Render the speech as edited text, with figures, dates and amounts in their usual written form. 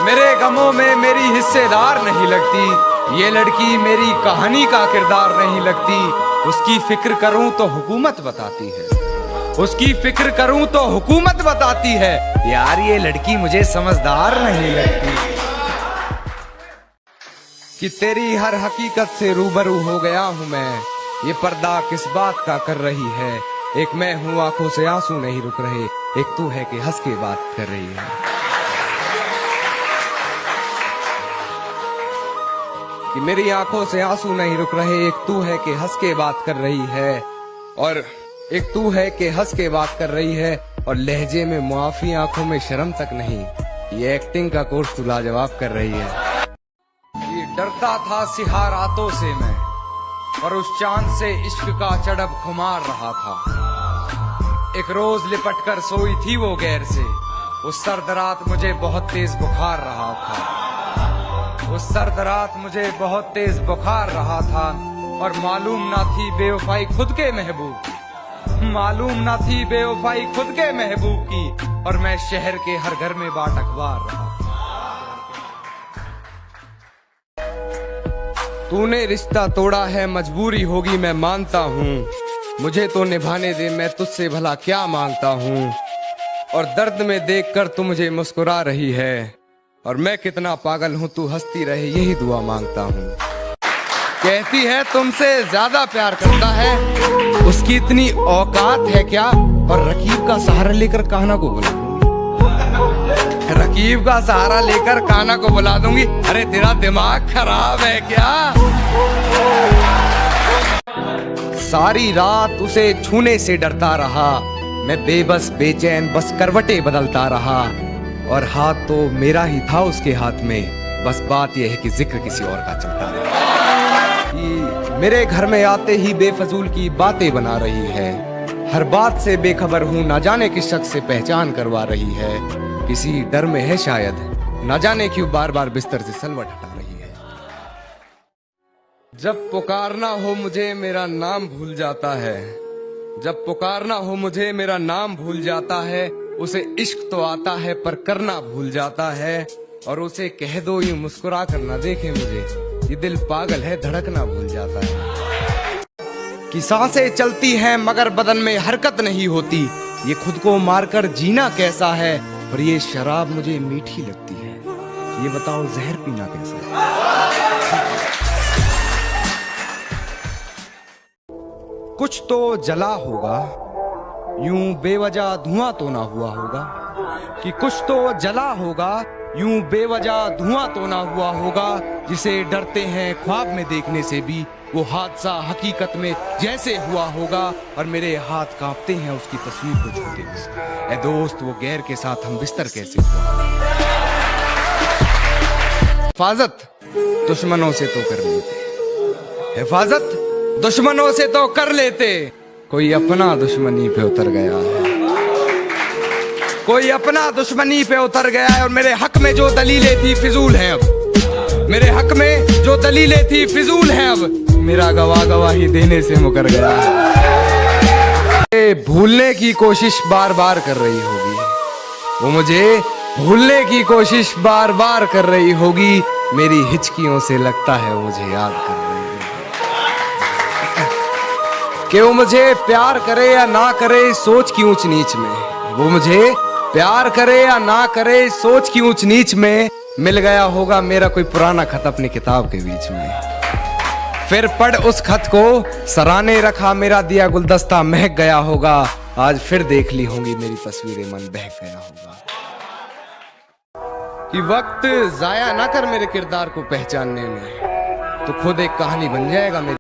मेरे गमों में मेरी हिस्सेदार नहीं लगती, ये लड़की मेरी कहानी का किरदार नहीं लगती। उसकी फिक्र करूं तो हुकूमत बताती है, उसकी फिक्र करूं तो हुकूमत बताती है। यार ये लड़की मुझे समझदार नहीं लगती। कि तेरी हर हकीकत से रूबरू हो गया हूं मैं, ये पर्दा किस बात का कर रही है। एक मैं हूं आंखों से आंसू नहीं रुक रहे, एक तू है कि हंस के बात कर रही है। कि मेरी आंखों से आंसू नहीं रुक रहे, एक तू है कि हंस के बात कर रही है। और एक तू है कि हंस के बात कर रही है, और लहजे में मुआफी आंखों में शर्म तक नहीं, ये एक्टिंग का कोर्स तू लाजवाब कर रही है। ये डरता था सिहा रातों से मैं, और उस चांद से इश्क का चढ़ब खुमार रहा था। एक रोज लिपट कर सोई थी वो गैर से, उस सर्द रात मुझे बहुत तेज बुखार रहा था। उस सर्द रात मुझे बहुत तेज बुखार रहा था, और मालूम ना थी बेवफाई खुद के महबूब की, मालूम ना थी बेवफाई खुद के महबूब की। और मैं शहर के हर घर में बाट अखबार रहा था। तूने रिश्ता तोड़ा है, मजबूरी होगी मैं मानता हूँ, मुझे तो निभाने दे, मैं तुझसे भला क्या मांगता हूँ। और दर्द में देखकर तू मुझे मुस्कुरा रही है, और मैं कितना पागल हूँ तू हंसती रहे, यही दुआ मांगता हूँ। कहती है तुमसे ज्यादा प्यार करता है, उसकी इतनी औकात है क्या। और रकीब का सहारा लेकर कान्हा को बुला दूंगी, रकीब का सहारा लेकर कान्हा को बुला दूंगी। अरे तेरा दिमाग खराब है क्या। सारी रात उसे छूने से डरता रहा, मैं बेबस बेचैन बस करवटें बदलता रहा। और हाथ तो मेरा ही था उसके हाथ में, बस बात यह है कि जिक्र किसी और का चलता रहा। मेरे घर में आते ही बेफजूल की बातें बना रही है, हर बात से बेखबर हूँ, ना जाने किस शख्स से पहचान करवा रही है। किसी डर में है शायद, ना जाने क्यों बार बार बिस्तर से सलवट हटा रही है। जब पुकारना हो मुझे मेरा नाम भूल जाता है, जब पुकारना हो मुझे मेरा नाम भूल जाता है। उसे इश्क तो आता है पर करना भूल जाता है, और उसे कह दो यूं मुस्कुरा कर ना देखे मुझे, ये दिल पागल है धड़कना भूल जाता है। कि सांसें चलती हैं मगर बदन में हरकत नहीं होती, ये खुद को मारकर जीना कैसा है। और ये शराब मुझे मीठी लगती है, ये बताओ जहर पीना कैसा है। कुछ तो जला होगा, यूं बेवजह धुआं तो ना हुआ होगा। कि कुछ तो जला होगा, यूं बेवजह धुआं तो ना हुआ होगा। जिसे डरते हैं ख्वाब में देखने से भी, वो हादसा हकीकत में जैसे हुआ होगा। और मेरे हाथ कांपते हैं उसकी तस्वीर को छूते हुए। ए दोस्त वो गैर के साथ हम बिस्तर कैसे हुआ। हिफाजत दुश्मनों से तो कर लेते, हिफाजत दुश्मनों से तो कर लेते, कोई अपना दुश्मनी पे उतर गया है, कोई अपना दुश्मनी पे उतर गया है। और मेरे हक में जो दलीलें थी फिजूल हैं अब, मेरे हक में जो दलीलें थी फिजूल हैं अब। मेरा गवाही देने से मुकर गया है। भूलने की कोशिश बार बार कर रही होगी, वो मुझे भूलने की कोशिश बार बार कर रही होगी। मेरी हिचकियों से लगता है वो मुझे याद कर रही होगी। कि वो मुझे प्यार करे या ना करे सोच की ऊंच नीच में, वो मुझे प्यार करे या ना करे सोच की ऊंच नीच में। मिल गया होगा मेरा कोई पुराना खत अपनी किताब के बीच में, फिर पढ़ उस खत को सराहने रखा मेरा दिया गुलदस्ता महक गया होगा। आज फिर देख ली होंगी मेरी तस्वीरें, मन बहक गया होगा। कि वक्त जाया ना कर मेरे किरदार को पहचानने में, तो खुद एक कहानी बन जाएगा मेरी।